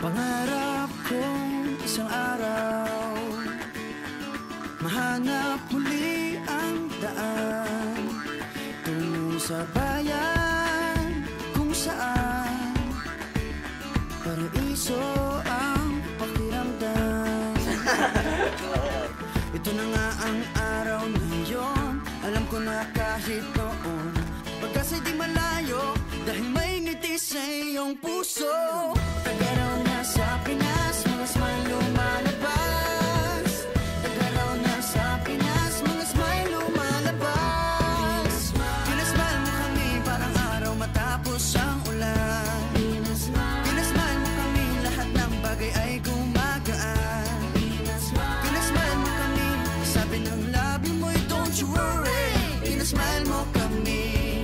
Pangarap kong isang araw mahanap muli ang daan tungo sa bayan kung saan paraiso ang pakiramdam. Ito na nga ang araw na yun. Alam ko na kahit noon pagkasa'y di malayo, dahil may ngiti sa iyong puso. Taga raw na sa Pinas, mga smile lumalabas. Taga raw na sa Pinas, mga smile lumalabas. Pinasmile mo kami parang araw matapos ang ulan. Pinasmile mo kami, lahat ng bagay ay gumagaan. Pinasmile mo kami, sabi ng labi mo'y don't you worry. Pinasmile mo kami,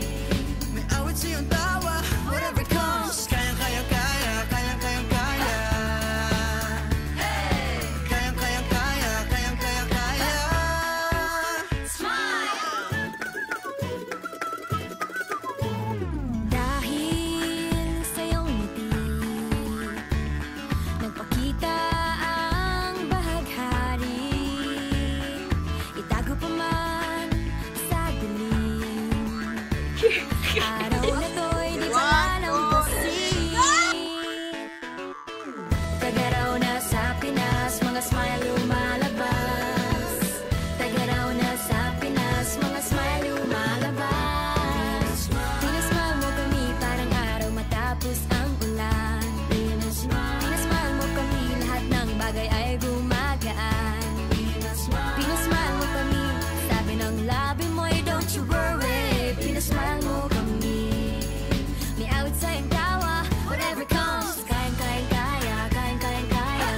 may awit sa iyong tawa, whatever comes. Kayang kaya kaya, kayang kayang kaya. Kayang kayang kaya, kayang kayang kaya. Smile! Dahil sa iyong ngiti, nagpakita ang bahaghari. Itago pa man sa dilim, araw na to'y di palalampasin. Taga raw na sa Pinas, mga smile lumalabas. Taga raw na sa Pinas, mga smile lumalabas. Pinasmile mo kami parang araw matapos ang ulan. Pinasmile mo kami, lahat ng bagay ay gumagaan. Pinasmile mo kami, sabi ng labi mo'y don't you worry. Pinasmile mo kami, may awit sa iyong tawa, whatever comes. Kayang kayang kaya, kayang kayang kaya.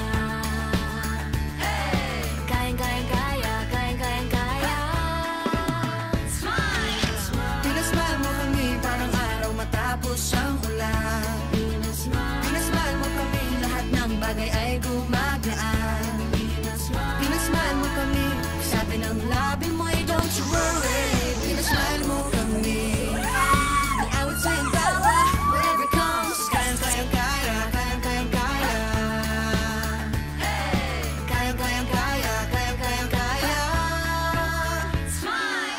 Kayang kayang kaya, kayang kayang kaya. Smile! Pinasmile mo kami parang araw matapos ang ulan. Pinasmile mo kami, lahat ng bagay ay gumagaan. Pinasmile mo kami, sabi ng labi mo'y don't you worry. Pinasmile mo kami, may awit sa iyong tawa, whatever comes. Kayang kayang kaya, kayang kayang kaya. Kayang kayang kaya, kayang kayang kaya.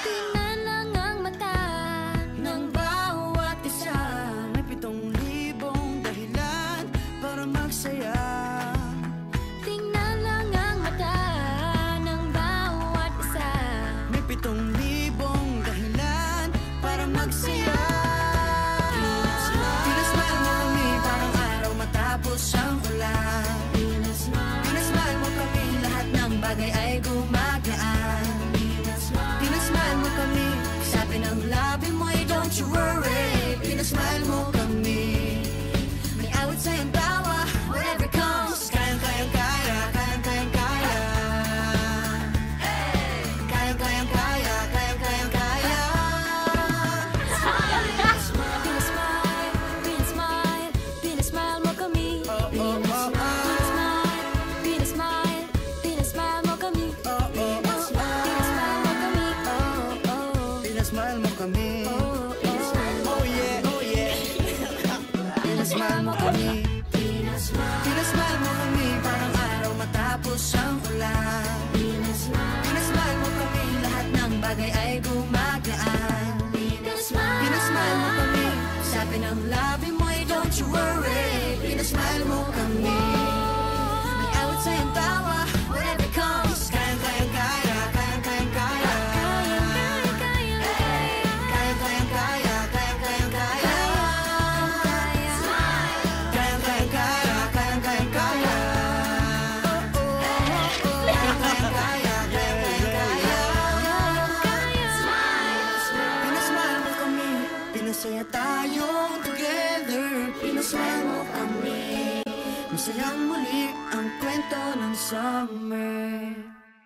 Tingnan lang ang mata ng bawat isa. May 7,000 dahilan para magsaya. Tingnan lang ang mata ng bawat isa. May 7,000 dahilan para magsaya. Pinasmile mo kami parang araw matapos ang ulan. Pinasmile mo kami, lahat ng bagay ay gumagaan. Pinasmile mo kami, sabi ng labi mo'y don't you worry. Pinasmile mo kami, may awit sa iyong tawa, whatever comes. Kayang kayang kaya, kayang kayang kaya. Kayang kayang kaya, kayang kayang kaya. Pinasmile, pinasmile, pinasmile mo kami. Pinasmile, pinasmile, pinasmile mo kami. Pinasmile mo kami. Pinasmile mo kami. Oh yeah, oh yeah. Pinasmile mo kami. Pinasmile mo kami parang araw matapos ang ulan. Pinasmile mo kami, lahat ng bagay ay gumagaan. Pinasmile mo kami, sabi ng labi mo'y don't you worry. Pinasmile mo kami, may awit sa iyong tawa, whatever comes. Kayang kayang kaya, kayang kayang kaya. Kayang kayang kaya, kayang kayang kaya. Kayang kayang kaya, kayang kayang kaya. Kayang kayang kaya, kayang kayang kaya. Pinasmile mo kami, pinasaya tayong together. Pinasmile mo kami, masayang muli ang kwento ng summer.